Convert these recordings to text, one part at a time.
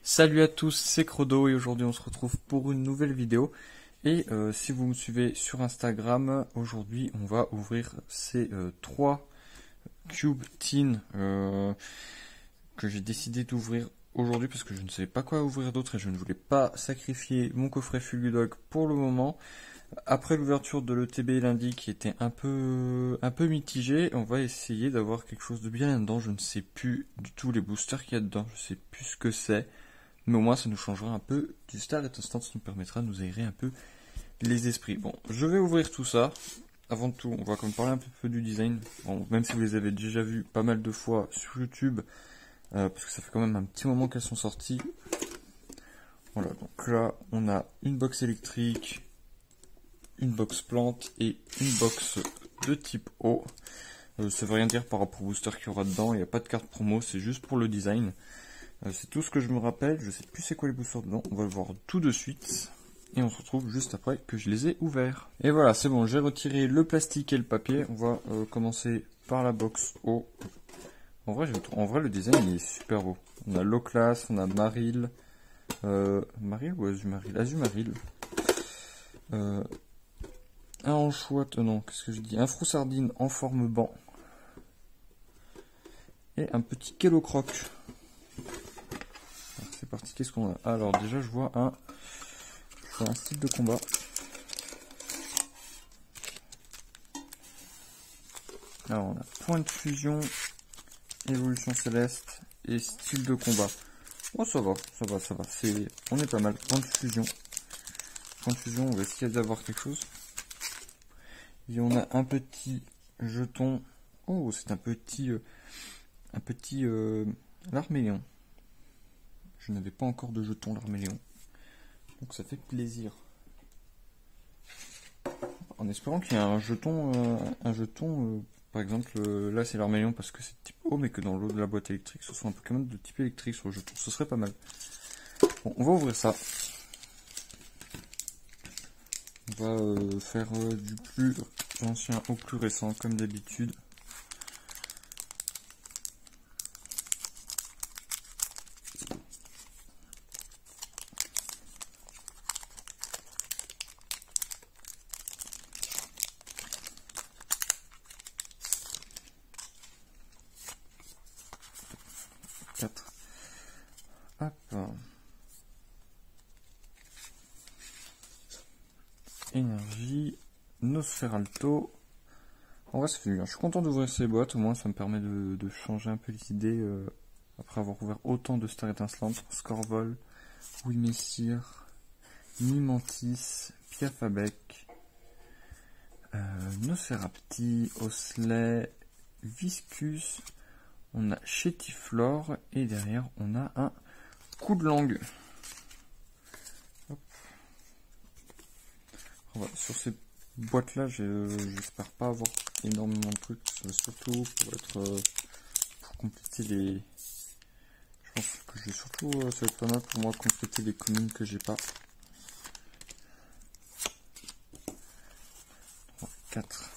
Salut à tous, c'est Crodo et aujourd'hui on se retrouve pour une nouvelle vidéo. Et si vous me suivez sur Instagram, aujourd'hui on va ouvrir ces trois Cube Tin que j'ai décidé d'ouvrir aujourd'hui parce que je ne savais pas quoi ouvrir d'autre et je ne voulais pas sacrifier mon coffret Fulgudog pour le moment. Après l'ouverture de l'ETB lundi qui était un peu mitigé, on va essayer d'avoir quelque chose de bien là-dedans. Je ne sais plus du tout les boosters qu'il y a dedans, je sais plus ce que c'est. Mais au moins ça nous changera un peu du Star et Instant, ça nous permettra de nous aérer un peu les esprits. Bon, je vais ouvrir tout ça. Avant de tout, on va quand même parler un peu du design. Bon, même si vous les avez déjà vus pas mal de fois sur YouTube, parce que ça fait quand même un petit moment qu'elles sont sorties. Voilà, donc là, on a une box électrique, une box plante et une box de type O. Ça veut rien dire par rapport au booster qu'il y aura dedans, il n'y a pas de carte promo, c'est juste pour le design. C'est tout ce que je me rappelle, je sais plus c'est quoi les boosters dedans, on va le voir tout de suite. Et on se retrouve juste après que je les ai ouverts. Et voilà, c'est bon, j'ai retiré le plastique et le papier. On va commencer par la box O. En vrai, le design il est super beau. On a Low Class, on a Maril. Maril ou Azumaril? Azumaril. Un anchois, non, qu'est-ce que je dis? Un Froussardine en forme banc. Et un petit Kellocroc. C'est parti, qu'est-ce qu'on a? Alors déjà je vois un style de combat. Alors on a point de fusion, évolution céleste et style de combat. Oh ça va. On est pas mal. Point de fusion. Point de fusion, on va essayer d'avoir quelque chose. Et on a un petit jeton. Oh c'est un petit l'Arméléon. Je n'avais pas encore de jeton l'Arméléon. Donc ça fait plaisir. En espérant qu'il y ait un jeton, par exemple, là c'est l'Arméléon parce que c'est type O, mais que dans l'eau de la boîte électrique, ce soit un Pokémon de type électrique sur le jeton. Ce serait pas mal. Bon, on va ouvrir ça. On va faire du plus ancien au plus récent, comme d'habitude. Hop. Énergie, Nosferalto. En vrai, ça fait bien. Je suis content d'ouvrir ces boîtes. Au moins, ça me permet de changer un peu les idées après avoir ouvert autant de Star étincelante. Scorvol, Wimessir, Nimantis, Piafabec, Nosferapti, Osley, Viscus. On a Chétiflore et derrière, on a un coup de langue. Hop. Voilà, sur ces boîtes là, j'espère pas avoir énormément de trucs, surtout pour compléter les. Je pense que je vais surtout, ça va être pas mal pour moi compléter les communes que j'ai pas. 4.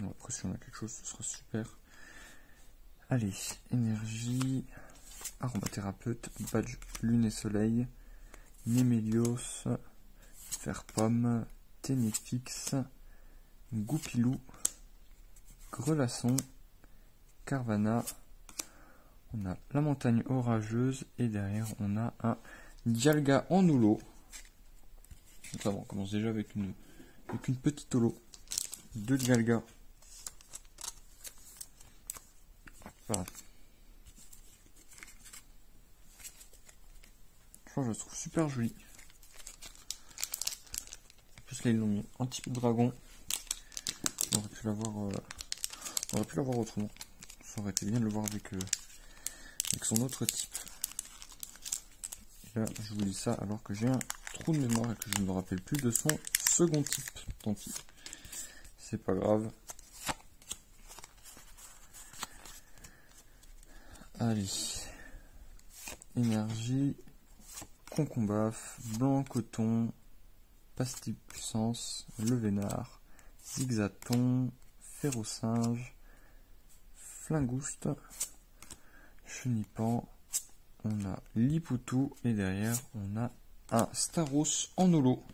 Après si on a quelque chose, ce sera super. Allez, énergie, aromathérapeute, badge lune et soleil, Némélios, Fer-Pomme, Ténéfix, Goupilou, Grelasson, Carvana. On a la montagne orageuse et derrière on a un Dialga en holo. Ça va, on commence déjà avec une petite holo. 2 Dialga. Voilà. Je le trouve super joli. En plus là ils l'ont mis un petit peu de dragon. On aurait pu l'avoir autrement. Ça aurait été bien de le voir avec son autre type. Et là je vous lis ça alors que j'ai un trou de mémoire et que je ne me rappelle plus de son second type. Tant pis. C'est pas grave. Allez. Énergie. Concombaf, blanc coton, pastille puissance, le vénard, zigzaton, férocinge, flingouste, chenipan, on a Liputu et derrière on a un Staros en holo.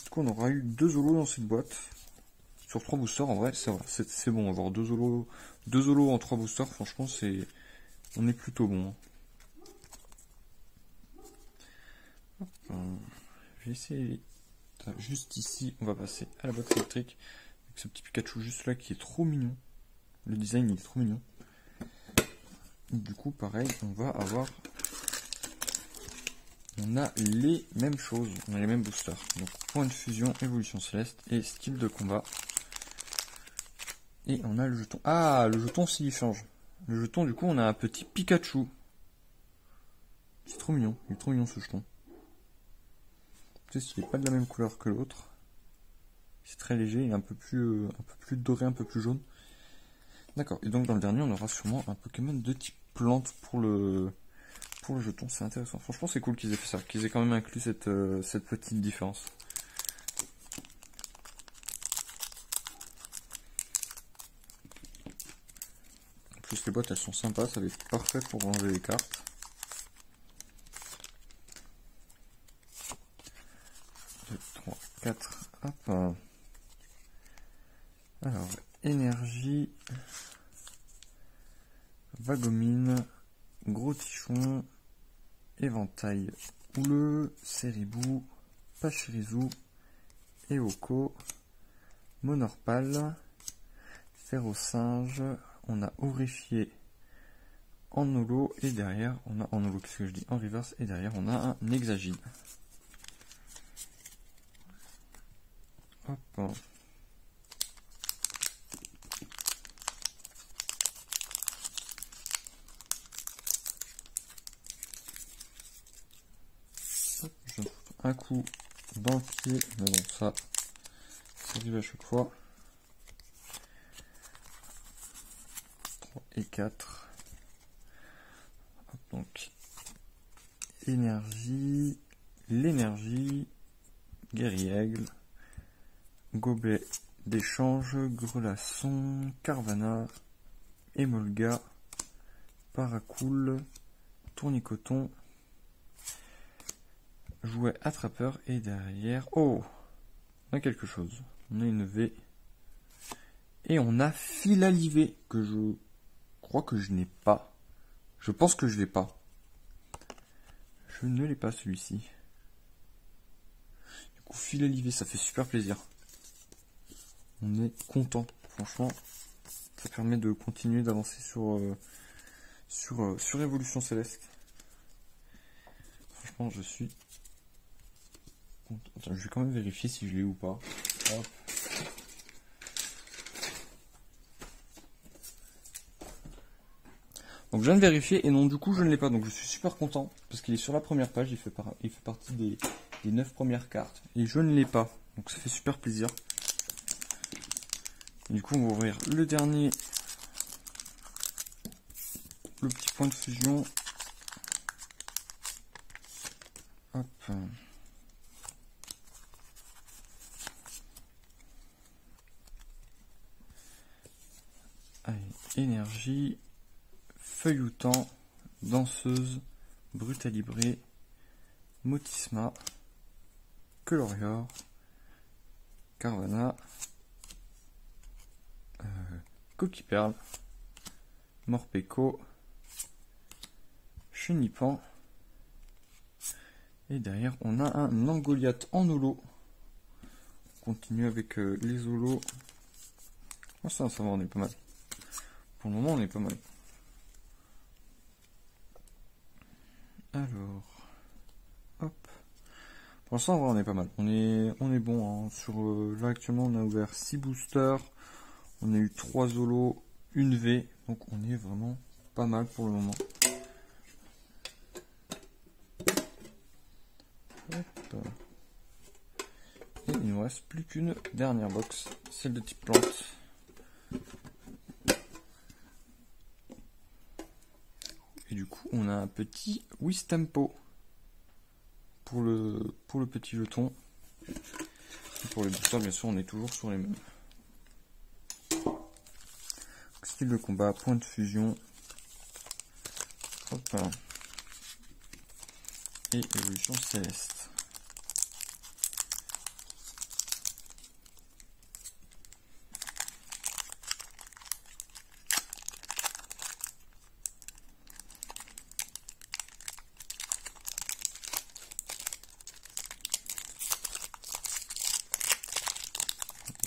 Du coup on aura eu 2 holos dans cette boîte. Sur 3 boosters, en vrai, c'est bon, avoir 2 holos en 3 boosters, franchement on est plutôt bon. Je vais essayer. Juste ici, on va passer à la boîte électrique. Avec ce petit Pikachu juste là qui est trop mignon. Le design il est trop mignon. Du coup, pareil, on a les mêmes choses, on a les mêmes boosters. Donc, point de fusion, évolution céleste et style de combat. Et on a le jeton. Ah, le jeton s'il change. Le jeton, du coup, on a un petit Pikachu. C'est trop mignon, il est trop mignon ce jeton. Tu sais, il n'est pas de la même couleur que l'autre. C'est très léger, il est un peu plus doré, un peu plus jaune. D'accord, et donc dans le dernier, on aura sûrement un Pokémon de type plante pour le jeton. C'est intéressant. Franchement, c'est cool qu'ils aient fait ça, qu'ils aient quand même inclus cette petite différence. En plus, les boîtes, elles sont sympas, ça va être parfait pour ranger les cartes. Deux, trois, quatre, hop. Alors, énergie, Vagomine, Gros Tichon, Éventail Houleux, Ceribou, Pachirisu, Eoko, Monorpal, Ferrosinge, on a Aurifié en holo et derrière on a en holo, qu'est-ce que je dis, en reverse, et derrière on a un Hexagine. Hop. Je me fous un coup dans le pied, mais bon, ça arrive à chaque fois. 3 et 4. Hop, donc, énergie, l'énergie, Guerriègle, Gobelet d'échange, Grelasson, Carvana, Emolga, Paracool, Tournicoton, Jouet attrapeur et derrière, oh, on a quelque chose, on a une V et on a Filalivé que je crois que je n'ai pas, je pense que je l'ai pas, je ne l'ai pas celui-ci. Du coup Filalivé, ça fait super plaisir, on est content, franchement ça permet de continuer d'avancer sur Évolution Céleste. Franchement je suis... Attends, je vais quand même vérifier si je l'ai ou pas. Hop. Donc je viens de vérifier et non, du coup je ne l'ai pas, donc je suis super content parce qu'il est sur la première page, il fait partie des 9 premières cartes et je ne l'ai pas, donc ça fait super plaisir. Et du coup on va ouvrir le dernier, le petit point de fusion. Hop. Allez, énergie, Feuilloutant, Danseuse, Brutalibré, Motisma, Colorior, Carvana, Coquiperle, Morpeko, Chenipan, et derrière on a un Angoliath en holo. On continue avec les holos. Oh, ça va, on est pas mal. Pour le moment on est pas mal. Alors, hop. Pour l'instant on est pas mal. On est bon. Hein. Sur là actuellement on a ouvert 6 boosters. On a eu 3 holos, une V. Donc on est vraiment pas mal pour le moment. Hop. Et il nous reste plus qu'une dernière box, celle de type plante. Et du coup, on a un petit Wistempo pour le petit jeton. Et pour les boosters, bien sûr, on est toujours sur les mêmes. Style de combat, point de fusion, Hop. Et évolution céleste.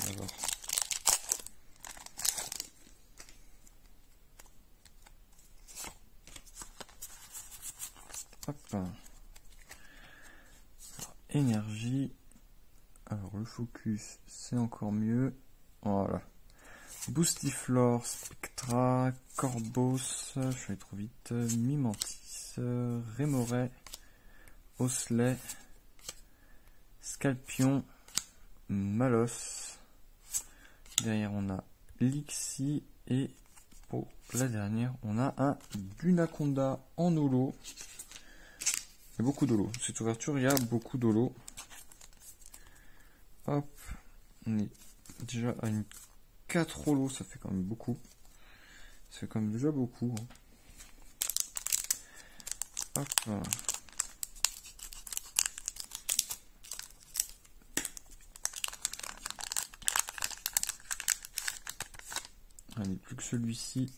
Alors. Hop. Alors, énergie. Alors le focus, c'est encore mieux. Voilà. Boostiflore, Spectra, Corvos, je suis allé trop vite, Mimantis, Remorai, Osley, Scalpion, Malos. Derrière on a Lixi et pour la dernière on a un Bunaconda en holo. Il y a beaucoup d'holo. Cette ouverture, il y a beaucoup d'holo. Hop, on est déjà à une 4 holos, ça fait quand même beaucoup. Ça fait quand même déjà beaucoup. Hop. Allez, plus que celui-ci.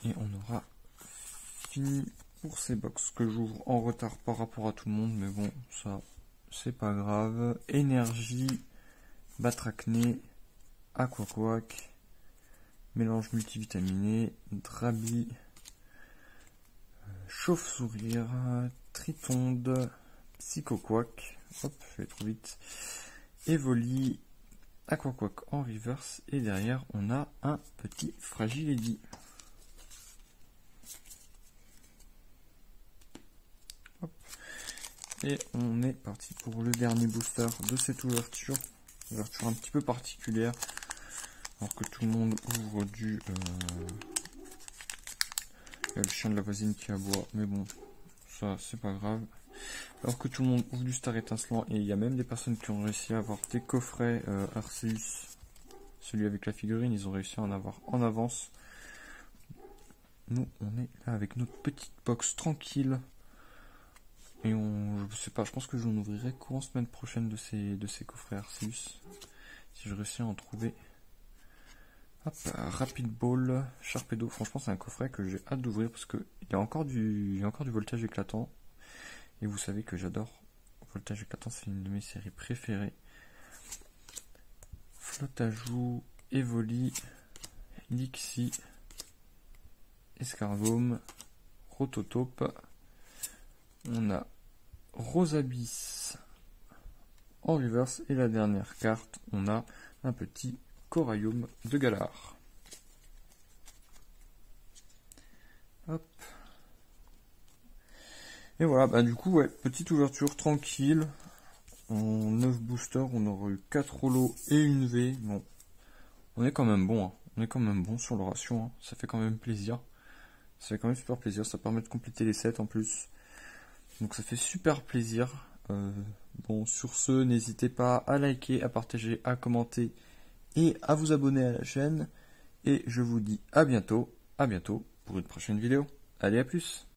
Et on aura fini pour ces box que j'ouvre en retard par rapport à tout le monde. Mais bon, ça, c'est pas grave. Énergie, Batracné, Aquaquack, mélange multivitaminé, Drabi, Chauve-sourire, Tritonde, Psychoquack, hop, je vais trop vite, Evoli, Aquaquack en reverse, et derrière on a un petit Fragiledy. Hop. Et on est parti pour le dernier booster de cette ouverture. Ouverture un petit peu particulière. Alors que tout le monde ouvre du... Il y a le chien de la voisine qui aboie, mais bon, ça c'est pas grave. Alors que tout le monde ouvre du Star étincelant, et il y a même des personnes qui ont réussi à avoir des coffrets Arceus, celui avec la figurine, ils ont réussi à en avoir en avance. Nous, on est là avec notre petite box tranquille. Et je sais pas, je pense que j'en ouvrirai courant semaine prochaine de ces coffrets Arceus. Si je réussis à en trouver. Hop, Rapid Ball, Sharpedo. Franchement, c'est un coffret que j'ai hâte d'ouvrir parce que il y a encore du voltage éclatant. Et vous savez que j'adore voltage éclatant, c'est une de mes séries préférées. Flotajou, Evoli, Lixi, Escargome, Rototope. On a Rosabis en reverse. Et la dernière carte, on a un petit Corallium de Galar. Hop. Et voilà, bah du coup, ouais, petite ouverture tranquille. En 9 boosters, on aura eu 4 holos et une V. Bon, on est quand même bon, hein. On est quand même bon sur le ratio, hein. Ça fait quand même plaisir. Ça fait quand même super plaisir, ça permet de compléter les sets en plus. Donc ça fait super plaisir. Bon, sur ce, n'hésitez pas à liker, à partager, à commenter et à vous abonner à la chaîne. Et je vous dis à bientôt pour une prochaine vidéo. Allez, à plus!